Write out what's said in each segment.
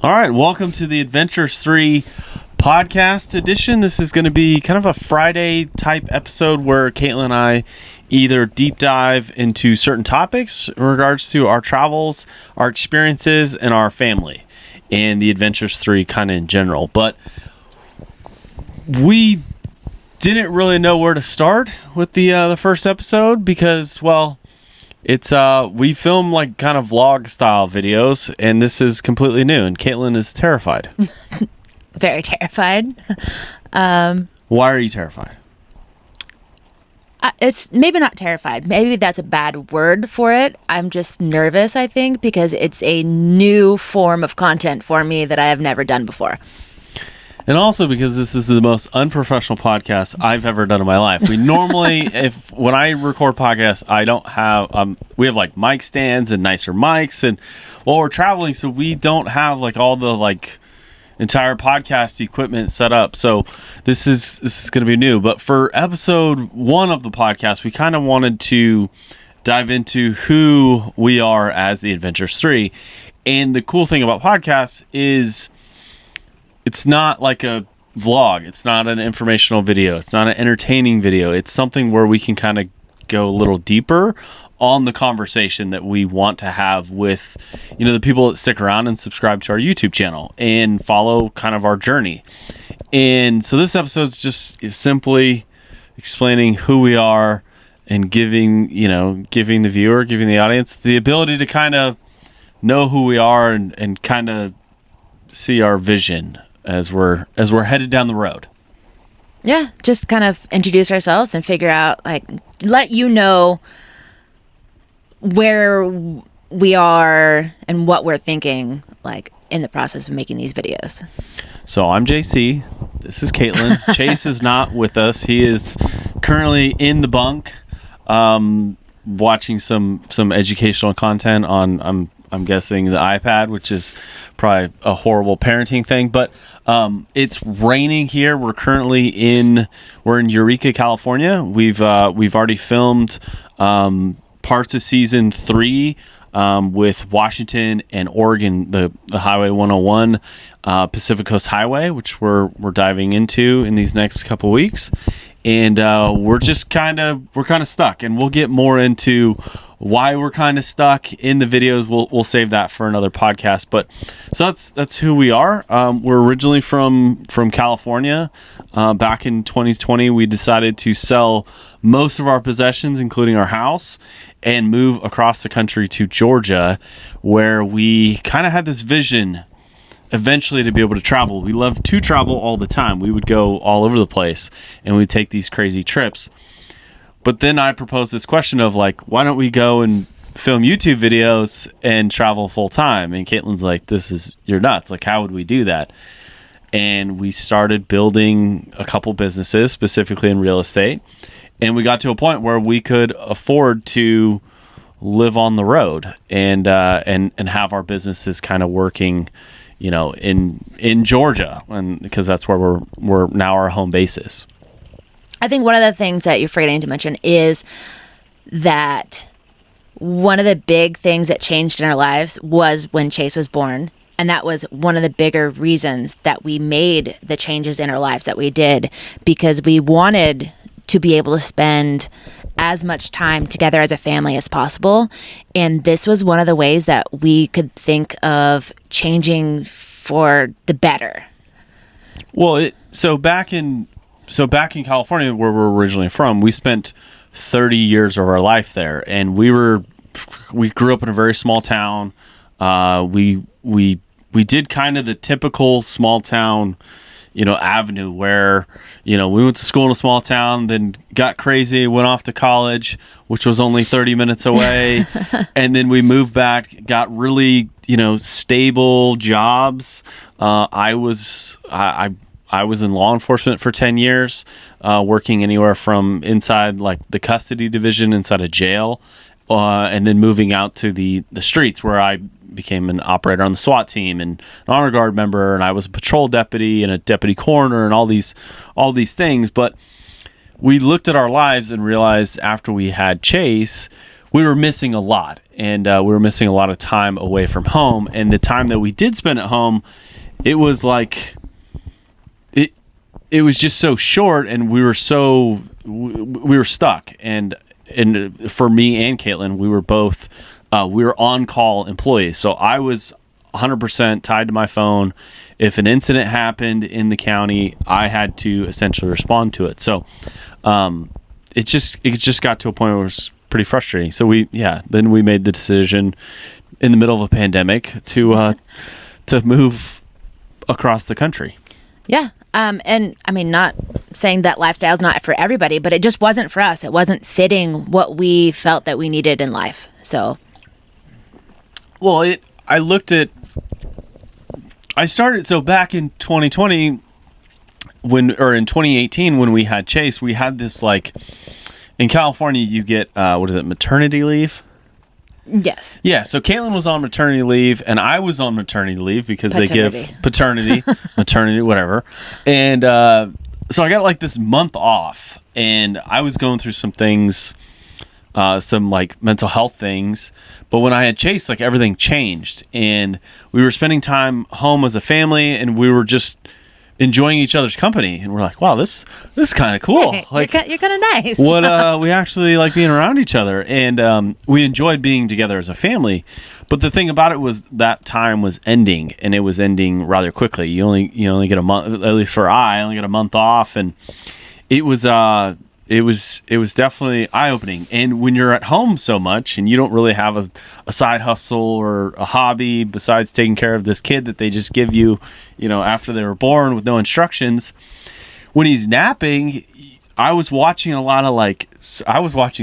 All right, welcome to the Adventurous 3 podcast edition. This is going to be kind of a Friday type episode where Caitlin and I either deep dive into certain topics in regards to our travels, our experiences, and our family, and the Adventurous 3 kind of in general. But we didn't really know where to start with the first episode because, well, it's we film like kind of vlog style videos, and this is completely new, and Caitlin is terrified. Very terrified. Why are you terrified? It's maybe not terrified. Maybe that's a bad word for it. I'm just nervous, I think, because it's a new form of content for me that I have never done before. And also because this is the most unprofessional podcast I've ever done in my life. We normally, when I record podcasts, I don't have, we have like mic stands and nicer mics, and well, we're traveling, so we don't have like all the like entire podcast equipment set up. So this is going to be new. But for episode 1 of the podcast, we kind of wanted to dive into who we are as the Adventurous 3. And the cool thing about podcasts is it's not like a vlog. It's not an informational video. It's not an entertaining video. It's something where we can kind of go a little deeper on the conversation that we want to have with, the people that stick around and subscribe to our YouTube channel and follow kind of our journey. And so this episode is simply explaining who we are and giving the viewer, giving the audience the ability to kind of know who we are and kind of see our vision as we're headed down the road. Yeah, just kind of introduce ourselves and figure out, let you know where we are and what we're thinking, in the process of making these videos. So I'm JC. This is Caitlin. Chase is not with us. He is currently in the bunk, watching some educational content on I'm guessing the iPad, which is probably a horrible parenting thing, but it's raining here. We're currently in Eureka, California. We've already filmed parts of season 3 with Washington and Oregon, the Highway 101 Pacific Coast Highway, which we're diving into in these next couple weeks. And we're kind of stuck, and we'll get more into why we're kind of stuck in the videos. We'll save that for another podcast. But so that's who we are. We're originally from California. Back in 2020, we decided to sell most of our possessions, including our house, and move across the country to Georgia, where we kind of had this vision eventually to be able to travel. We love to travel all the time. We would go all over the place and we'd take these crazy trips. But then I proposed this question of why don't we go and film YouTube videos and travel full time? And Caitlin's like, you're nuts. How would we do that? And we started building a couple businesses, specifically in real estate. And we got to a point where we could afford to live on the road and have our businesses kind of working in Georgia, and because that's where we're now our home base is. I think one of the things that you're forgetting to mention is that one of the big things that changed in our lives was when Chase was born. And that was one of the bigger reasons that we made the changes in our lives that we did, because we wanted to be able to spend as much time together as a family as possible. And this was one of the ways that we could think of changing for the better. Well, so back in California, where we're originally from, we spent 30 years of our life there, and we grew up in a very small town. We did kind of the typical small town avenue where, we went to school in a small town, then got crazy, went off to college, which was only 30 minutes away. And then we moved back, got really, stable jobs. I was in law enforcement for 10 years, working anywhere from inside the custody division inside a jail, and then moving out to the streets where I became an operator on the SWAT team and an honor guard member, and I was a patrol deputy and a deputy coroner and all these things. But we looked at our lives and realized after we had Chase, we were missing a lot. and we were missing a lot of time away from home. And the time that we did spend at home, it was like it was just so short, and we were stuck. And for me and Caitlin, we were both we were on-call employees, so I was 100% tied to my phone. If an incident happened in the county, I had to essentially respond to it. So it just got to a point where it was pretty frustrating. So then we made the decision in the middle of a pandemic to move across the country. Yeah. And I mean, not saying that lifestyle's not for everybody, but it just wasn't for us. It wasn't fitting what we felt that we needed in life. So, well, I started, so back in 2020 in 2018 when we had Chase, we had this, like, in California you get maternity leave? Yes. Yeah, so Caitlin was on maternity leave and I was on maternity leave because they give paternity, maternity, whatever. And so I got like this month off, and I was going through some things, some like mental health things. But when I had Chase, like everything changed, and we were spending time home as a family, and we were just enjoying each other's company, and we're like, wow, this is kind of cool. Like, you're kind of nice. We actually like being around each other, and we enjoyed being together as a family. But the thing about it was that time was ending, and it was ending rather quickly. You only get a month, at least for I only get a month off, and it was definitely eye-opening. And when you're at home so much and you don't really have a side hustle or a hobby besides taking care of this kid that they just give you, after they were born with no instructions, when he's napping, I was watching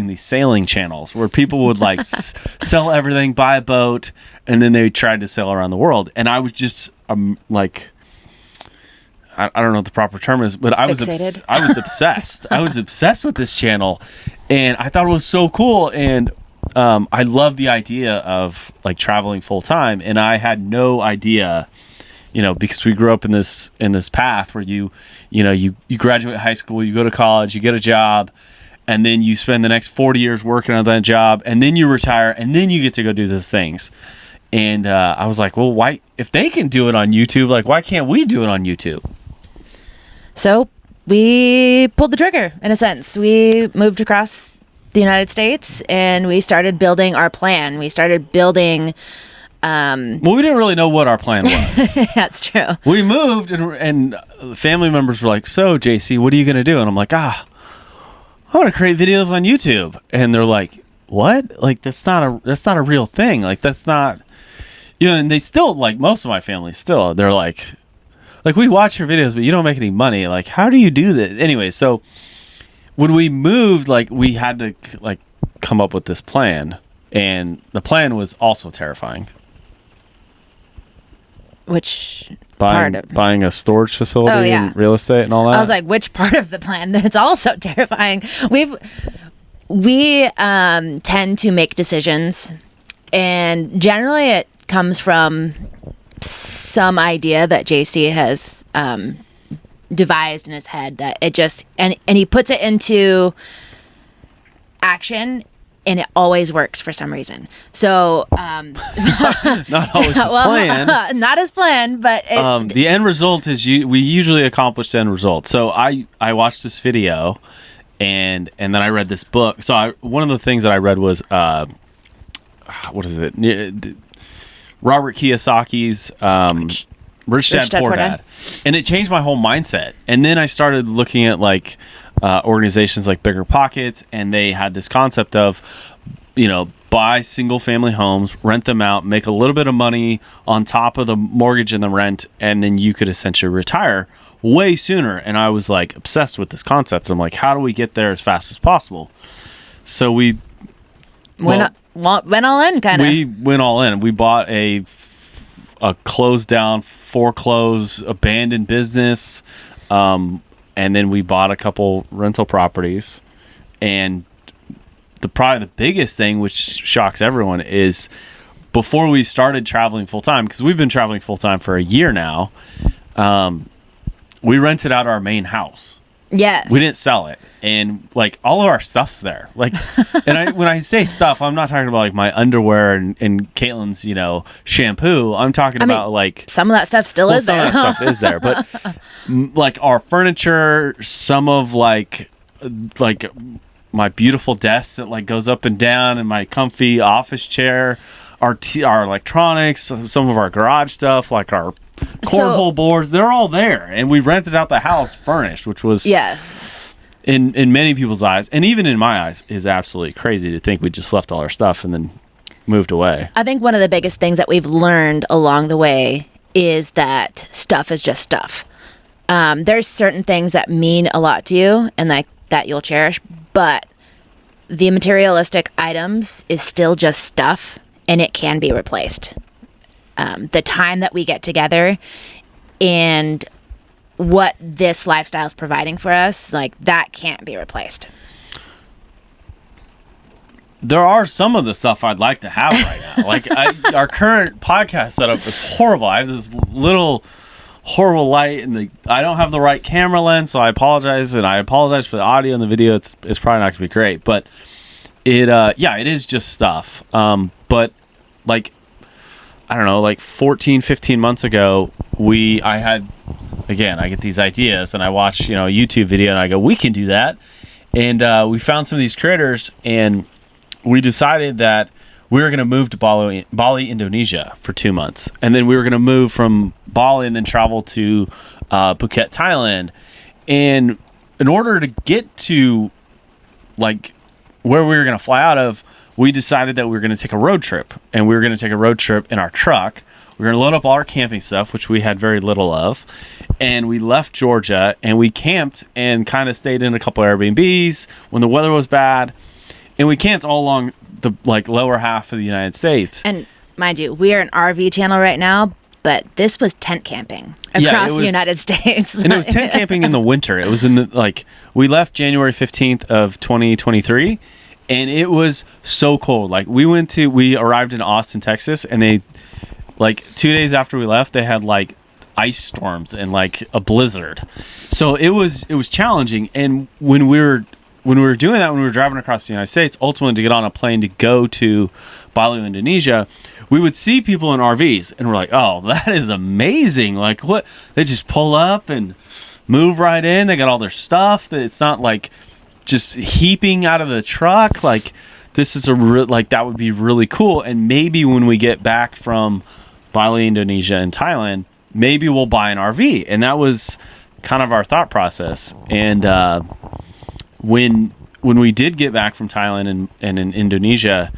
these sailing channels where people would like sell everything, buy a boat, and then they tried to sail around the world. And I was just like, I don't know what the proper term is, but I was obsessed. I was obsessed with this channel, and I thought it was so cool. And I love the idea of like traveling full time. And I had no idea, because we grew up in this path where you graduate high school, you go to college, you get a job, and then you spend the next 40 years working on that job, and then you retire, and then you get to go do those things. And I was like, well, why, if they can do it on YouTube, like, why can't we do it on YouTube? So we pulled the trigger, in a sense. We moved across the United States, and we started building our plan. We started building... well, we didn't really know what our plan was. That's true. We moved, and family members were like, so, JC, what are you going to do? And I'm like, I want to create videos on YouTube. And they're like, what? Like, that's not a real thing. Like, that's not... and they still, like, most of my family still, they're like, we watch your videos, but you don't make any money. Like, how do you do this? Anyway, so when we moved, like, we had to, like, come up with this plan. And the plan was also terrifying. Which buying a storage facility and real estate and all that? I was like, which part of the plan? It's also terrifying. We tend to make decisions, and generally it comes from some idea that JC has devised in his head, that it just and he puts it into action, and it always works for some reason. So not always as planned. Not as planned, but the end result is we usually accomplish the end result. So I watched this video, and then I read this book. So one of the things that I read was what is it? Robert Kiyosaki's Rich Dad Poor Dad. And it changed my whole mindset. And then I started looking at like organizations like Bigger Pockets, and they had this concept of, buy single family homes, rent them out, make a little bit of money on top of the mortgage and the rent, and then you could essentially retire way sooner. And I was like obsessed with this concept. I'm like, how do we get there as fast as possible? So we went all in, kind of. We went all in. We bought a closed down, foreclosed, abandoned business, and then we bought a couple rental properties. And probably the biggest thing, which shocks everyone, is before we started traveling full time, because we've been traveling full time for a year now, we rented out our main house. Yes. We didn't sell it. And like all of our stuff's there. Like, and when I say stuff, I'm not talking about like my underwear and Caitlin's, shampoo. I'm talking about like some of that stuff still is some there. of that stuff is there, but like our furniture, some of like my beautiful desk that like goes up and down, and my comfy office chair, our electronics, some of our garage stuff, like our cornhole boards, they're all there. And we rented out the house furnished, which was in many people's eyes, and even in my eyes, is absolutely crazy to think we just left all our stuff and then moved away. I think one of the biggest things that we've learned along the way is that stuff is just stuff. There's certain things that mean a lot to you and like that you'll cherish, but the materialistic items is still just stuff, and it can be replaced. The time that we get together and what this lifestyle is providing for us, like that can't be replaced. There are some of the stuff I'd like to have right now. Like our current podcast setup is horrible. I have this little horrible light, and I don't have the right camera lens, so I apologize. And I apologize for the audio and the video. It's probably not going to be great, but it is just stuff. But like, I don't know, like 14, 15 months ago, I get these ideas, and I watch, a YouTube video, and I go, we can do that. And we found some of these creators, and we decided that we were going to move to Bali, Indonesia for 2 months. And then we were going to move from Bali and then travel to Phuket, Thailand. And in order to get to like where we were going to fly out of, we decided that we were going to take a road trip. And we were going to take a road trip in our truck. We were going to load up all our camping stuff, which we had very little of. And we left Georgia, and we camped and kind of stayed in a couple Airbnbs when the weather was bad. And we camped all along the like lower half of the United States. And mind you, we are an RV channel right now, but this was tent camping across the United States. And it was tent camping in the winter. It was in the we left January 15th of 2023, and it was so cold. Like we arrived in Austin, Texas, and they like 2 days after we left, they had like ice storms and like a blizzard. So it was challenging. And when we were doing that, when we were driving across the United States, ultimately to get on a plane to go to Bali, Indonesia, we would see people in RVs, and we're like, oh, that is amazing. Like, what? They just pull up and move right in. They got all their stuff. It's not like just heaping out of the truck. Like, this is that would be really cool. And maybe when we get back from Bali, Indonesia, and Thailand, maybe we'll buy an RV. And that was kind of our thought process. And when we did get back from Thailand and in Indonesia,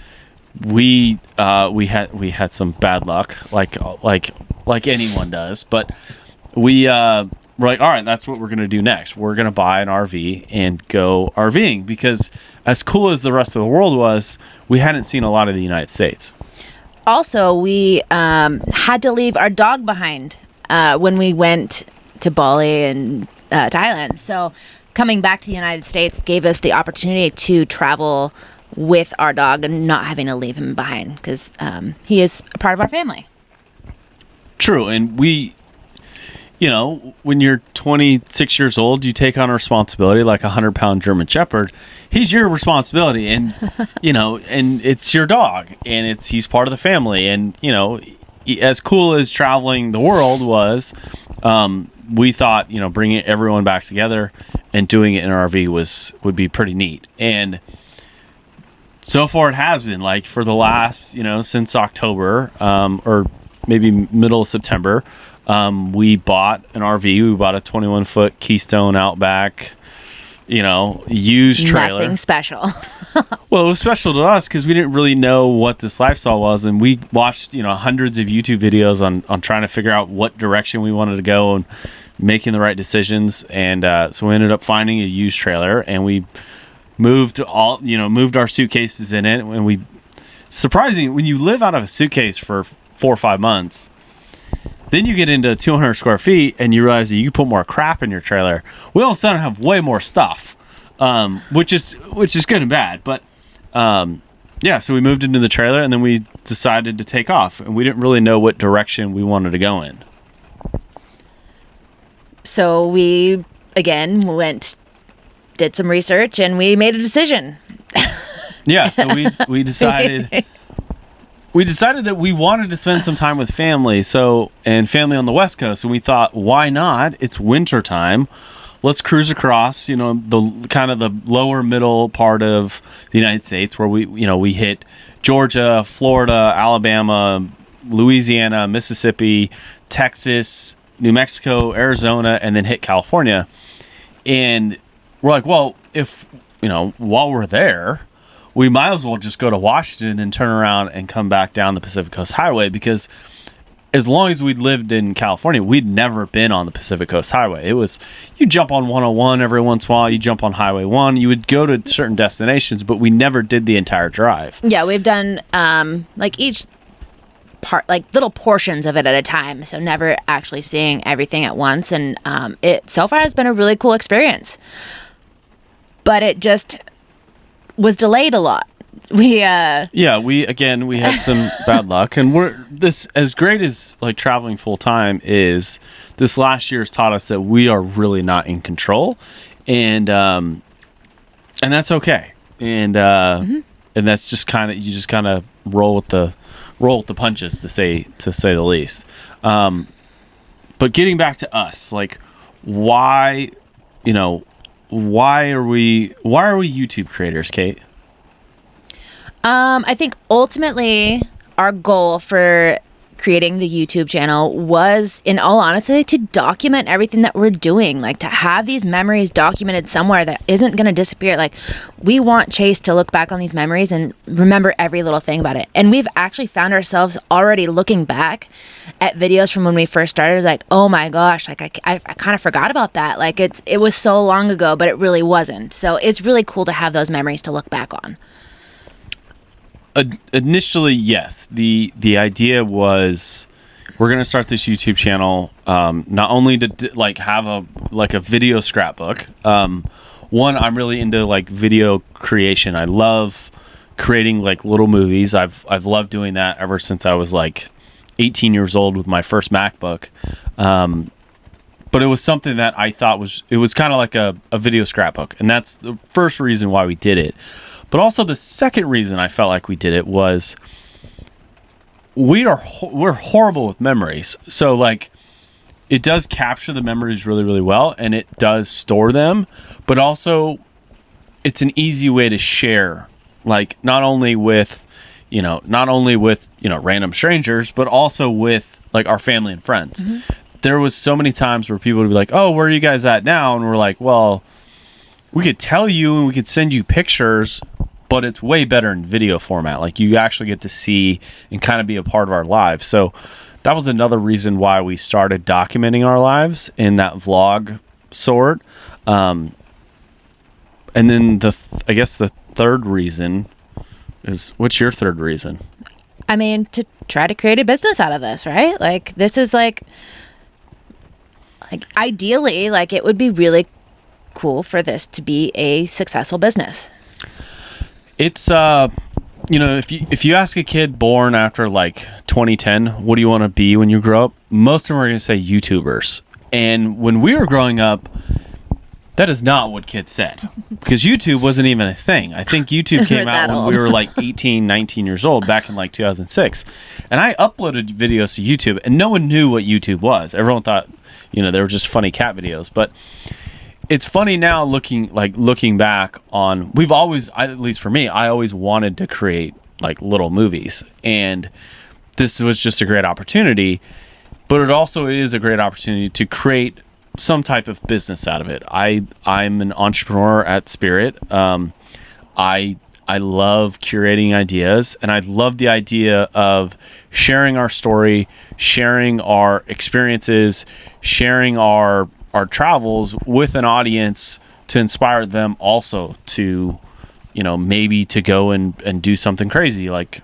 we had some bad luck, like anyone does. But we were like, all right, that's what we're gonna do next. We're gonna buy an RV and go RVing, because as cool as the rest of the world was, we hadn't seen a lot of the United States. Also, we had to leave our dog behind when we went to Bali and Thailand. So coming back to the United States gave us the opportunity to travel with our dog and not having to leave him behind, because he is a part of our family. True. And we, when you're 26 years old, you take on a responsibility like a 100-pound German Shepherd. He's your responsibility, and, and it's your dog, and he's part of the family. And, as cool as traveling the world was, we thought, bringing everyone back together and doing it in an RV would be pretty neat. And so far it has been, like, for the last, since October, or maybe middle of September, we bought an RV. We bought a 21-foot Keystone Outback, used trailer. Nothing special. Well, it was special to us because we didn't really know what this lifestyle was, and we watched, hundreds of YouTube videos on trying to figure out what direction we wanted to go and making the right decisions. And so we ended up finding a used trailer, and we moved our suitcases in it. And surprising, when you live out of a suitcase for 4 or 5 months, then you get into 200 square feet and you realize that you can put more crap in your trailer. We all of a sudden have way more stuff, which is good and bad. But so we moved into the trailer, and then we decided to take off, and we didn't really know what direction we wanted to go in. So we again went did some research and we made a decision. Yeah, so we decided that we wanted to spend some time with family, and family on the West Coast, and we thought, why not? It's winter time. Let's cruise across, the kind of the lower middle part of the United States where we hit Georgia, Florida, Alabama, Louisiana, Mississippi, Texas, New Mexico, Arizona, and then hit California. And we're like, well, if, while we're there, we might as well just go to Washington and then turn around and come back down the Pacific Coast Highway, because as long as we'd lived in California, we'd never been on the Pacific Coast Highway. It was, you jump on 101 every once in a while, you jump on Highway 1, you would go to certain destinations, but we never did the entire drive. Yeah, we've done each part, like little portions of it at a time, so never actually seeing everything at once, and it so far has been a really cool experience. But it just was delayed a lot. We had some bad luck, and this, as great as like traveling full time is, this last year has taught us that we are really not in control, and that's okay, and that's just kind of, you just kind of roll with the punches, to say the least. But getting back to us, like, why are we YouTube creators, Kate? I think ultimately our goal for creating the YouTube channel was, in all honesty, to document everything that we're doing, like to have these memories documented somewhere that isn't going to disappear. Like, we want Chase to look back on these memories and remember every little thing about it. And we've actually found ourselves already looking back at videos from when we first started. It was like, oh my gosh, like I kind of forgot about that. Like it was so long ago, but it really wasn't. So it's really cool to have those memories to look back on. Initially, yes. The idea was, we're going to start this YouTube channel, not only to like have a video scrapbook. One, I'm really into like video creation. I love creating like little movies. I've loved doing that ever since I was like 18 years old with my first MacBook. But it was something that I thought it was kind of like a video scrapbook, and that's the first reason why we did it. But also the second reason I felt like we did it was, we're horrible with memories. So like, it does capture the memories really, really well, and it does store them, but also it's an easy way to share, like not only with random strangers, but also with like our family and friends. Mm-hmm. There was so many times where people would be like, oh, where are you guys at now? And we're like, well, we could tell you and we could send you pictures, but it's way better in video format. Like, you actually get to see and kind of be a part of our lives. So that was another reason why we started documenting our lives in that vlog sort. And then I guess the third reason is, what's your third reason? I mean, to try to create a business out of this, right? Like, this is like ideally, like, it would be really cool for this to be a successful business. It's if you ask a kid born after like 2010, what do you want to be when you grow up, most of them are going to say YouTubers. And when we were growing up, that is not what kids said, because YouTube wasn't even a thing. I think YouTube came out when we were like 18, 19 years old, back in like 2006. And I uploaded videos to YouTube, and no one knew what YouTube was. Everyone thought, they were just funny cat videos. But it's funny now looking back on, we've always, at least for me, I always wanted to create like little movies, and this was just a great opportunity. But it also is a great opportunity to create some type of business out of it. I'm an entrepreneur at Spirit. I love curating ideas, and I love the idea of sharing our story, sharing our experiences, sharing our travels with an audience, to inspire them also to, maybe to go and do something crazy, like,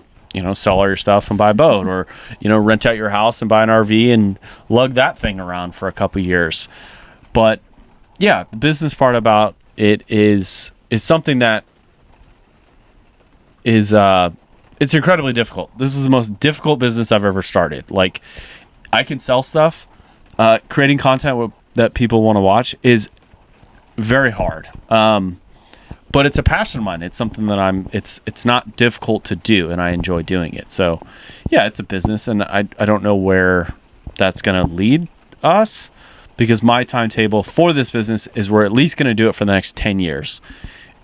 sell all your stuff and buy a boat, or, rent out your house and buy an RV and lug that thing around for a couple years. But yeah, the business part about it is something that is, it's incredibly difficult. This is the most difficult business I've ever started. Like, I can sell stuff, creating content that people want to watch is very hard. But it's a passion of mine. It's something that it's not difficult to do, and I enjoy doing it. So yeah, it's a business, and I don't know where that's going to lead us, because my timetable for this business is we're at least going to do it for the next 10 years.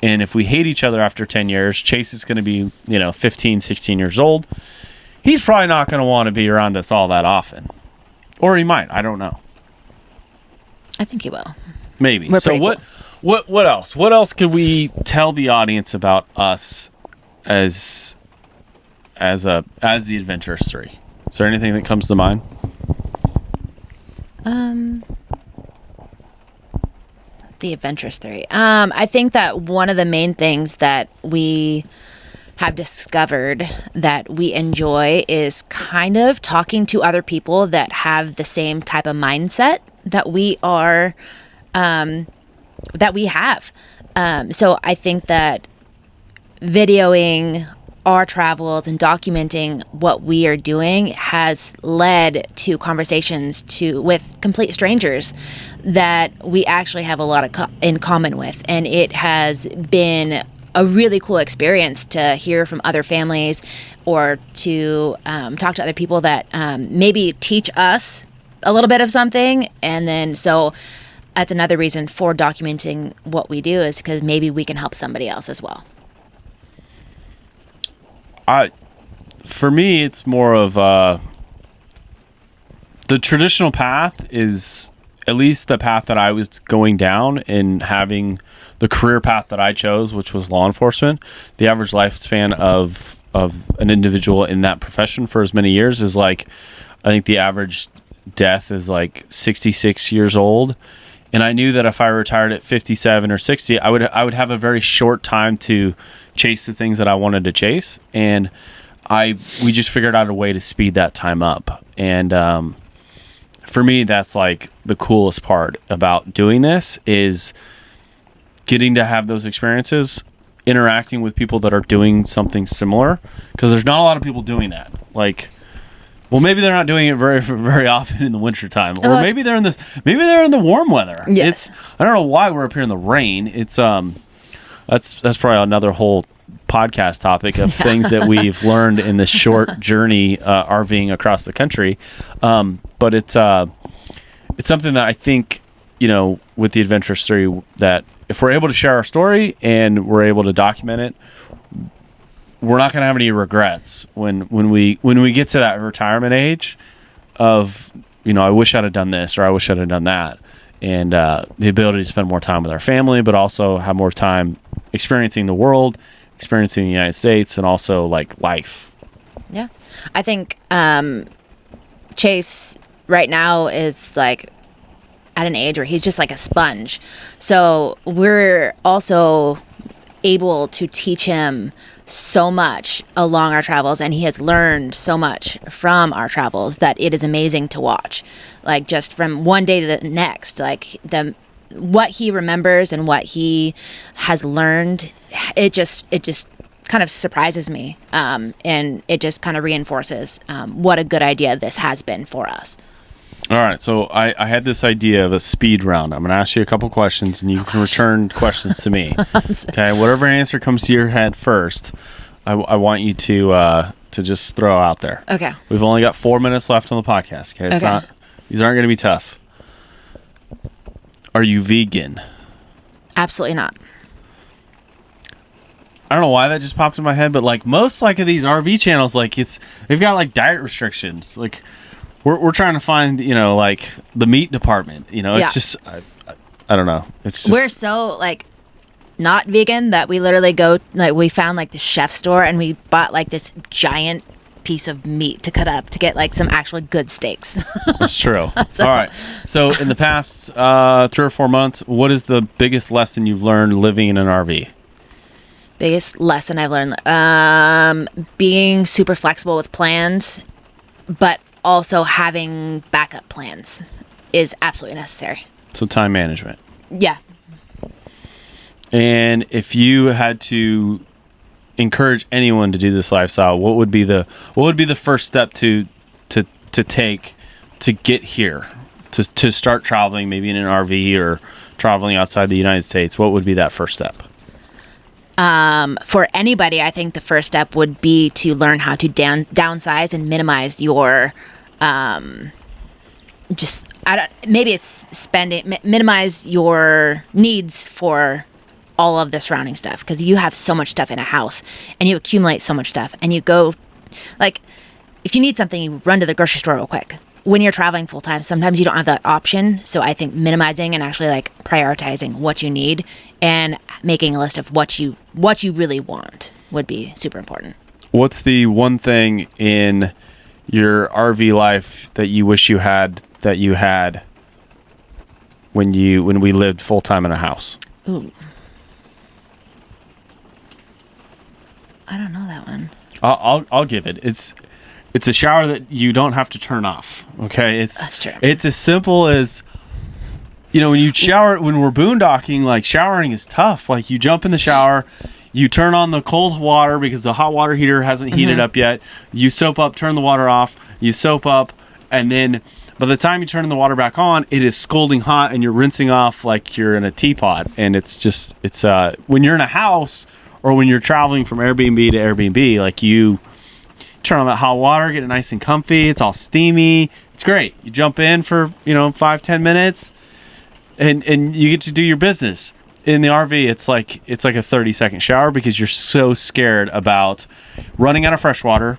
And if we hate each other after 10 years, Chase is going to be, 15, 16 years old. He's probably not going to want to be around us all that often. Or he might. I don't know. I think he will. Maybe. We're So what else? What else could we tell the audience about us as the Adventurous 3? Is there anything that comes to mind? The Adventurous 3. I think that one of the main things that we have discovered that we enjoy is kind of talking to other people that have the same type of mindset that we are, that we have. So I think that videoing our travels and documenting what we are doing has led to conversations with complete strangers that we actually have a lot of in common with, and it has been a really cool experience to hear from other families or to talk to other people that maybe teach us a little bit of something. And then so that's another reason for documenting what we do, is because maybe we can help somebody else as well. For me, it's more of the traditional path is at least the path that I was going down, in having the career path that I chose, which was law enforcement. The average lifespan of an individual in that profession for as many years is I think the average death is 66 years old. And I knew that if I retired at 57 or 60, I would have a very short time to chase the things that I wanted to chase. And we just figured out a way to speed that time up. And for me, that's the coolest part about doing this, is getting to have those experiences, interacting with people that are doing something similar, because there's not a lot of people doing that. Well, maybe they're not doing it very, very often in the wintertime, or maybe they're in the warm weather. Yes. I don't know why we're up here in the rain. It's that's probably another whole podcast topic of things that we've learned in this short journey RVing across the country. But it's something that I think, with the Adventurous 3, that if we're able to share our story and we're able to document it, we're not going to have any regrets when we get to that retirement age of, I wish I'd have done this, or I wish I'd have done that. And the ability to spend more time with our family, but also have more time experiencing the world, experiencing the United States, and also life. Yeah. I think Chase right now is at an age where he's just like a sponge. So we're also able to teach him so much along our travels, and he has learned so much from our travels that it is amazing to watch. Just from one day to the next, what he remembers and what he has learned, it just kind of surprises me, and it just kind of reinforces what a good idea this has been for us. All right, so I had this idea of a speed round. I'm going to ask you a couple questions, and you can return questions to me. Okay, whatever answer comes to your head first, I want you to just throw out there. Okay. We've only got 4 minutes left on the podcast. Okay, these aren't going to be tough. Are you vegan? Absolutely not. I don't know why that just popped in my head, but most of these RV channels, they've got diet restrictions. We're trying to find, the meat department. It's just, I don't know. It's just, we're so not vegan that we literally go, we found the chef store, and we bought this giant piece of meat to cut up to get some actually good steaks. That's true. All right. So in the past 3 or 4 months, what is the biggest lesson you've learned living in an RV? Biggest lesson I've learned, being super flexible with plans, but also having backup plans is absolutely necessary. So time management. Yeah. And if you had to encourage anyone to do this lifestyle, what would be the first step to take to get here, to start traveling, maybe in an RV or traveling outside the United States, what would be that first step? For anybody, I think the first step would be to learn how to downsize and minimize your, minimize your needs for all of the surrounding stuff, because you have so much stuff in a house and you accumulate so much stuff, and you go, like, if you need something, you run to the grocery store real quick. When you're traveling full time, sometimes you don't have that option. So I think minimizing and actually like prioritizing what you need and making a list of what you really want would be super important. What's the one thing in your RV life that you wish you had when we lived full time in a house? Ooh. I don't know that one. I'll give it. It's a shower that you don't have to turn off. Okay, That's true. It's as simple as, when you shower, when we're boondocking, like, showering is tough. Like, you jump in the shower, you turn on the cold water because the hot water heater hasn't heated up yet. You soap up, turn the water off, you soap up, and then by the time you turn the water back on, it is scalding hot and you're rinsing off like you're in a teapot. And it's when you're in a house or when you're traveling from Airbnb to Airbnb, like, you turn on that hot water, get it nice and comfy. It's all steamy. It's great. You jump in for 5-10 minutes, and you get to do your business. In the RV, it's like a 30-second shower because you're so scared about running out of fresh water,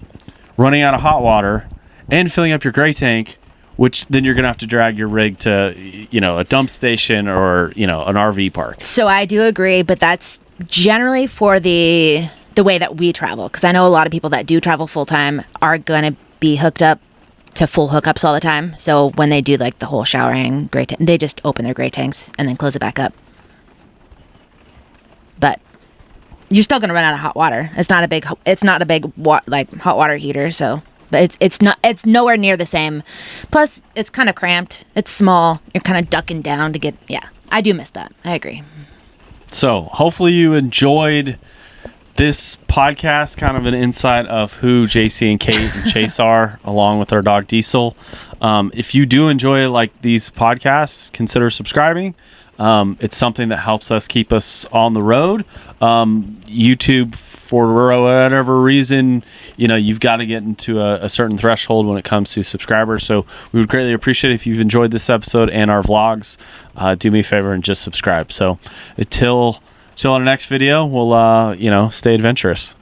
running out of hot water, and filling up your gray tank, which then you're gonna have to drag your rig to a dump station or an RV park. So I do agree, but that's generally for the way that we travel, because I know a lot of people that do travel full time are going to be hooked up to full hookups all the time. So when they do like the whole showering they just open their gray tanks and then close it back up. But you're still going to run out of hot water. It's not a big hot water heater. So, but it's nowhere near the same. Plus, it's kind of cramped. It's small. You're kind of ducking down to get. Yeah, I do miss that. I agree. So hopefully you enjoyed this podcast, kind of an insight of who JC and Kate and Chase are, along with our dog Diesel. If you do enjoy these podcasts, consider subscribing. It's something that helps us keep us on the road. YouTube, for whatever reason, you've got to get into a certain threshold when it comes to subscribers. So we would greatly appreciate it if you've enjoyed this episode and our vlogs. Do me a favor and just subscribe. So until our next video, we'll stay adventurous.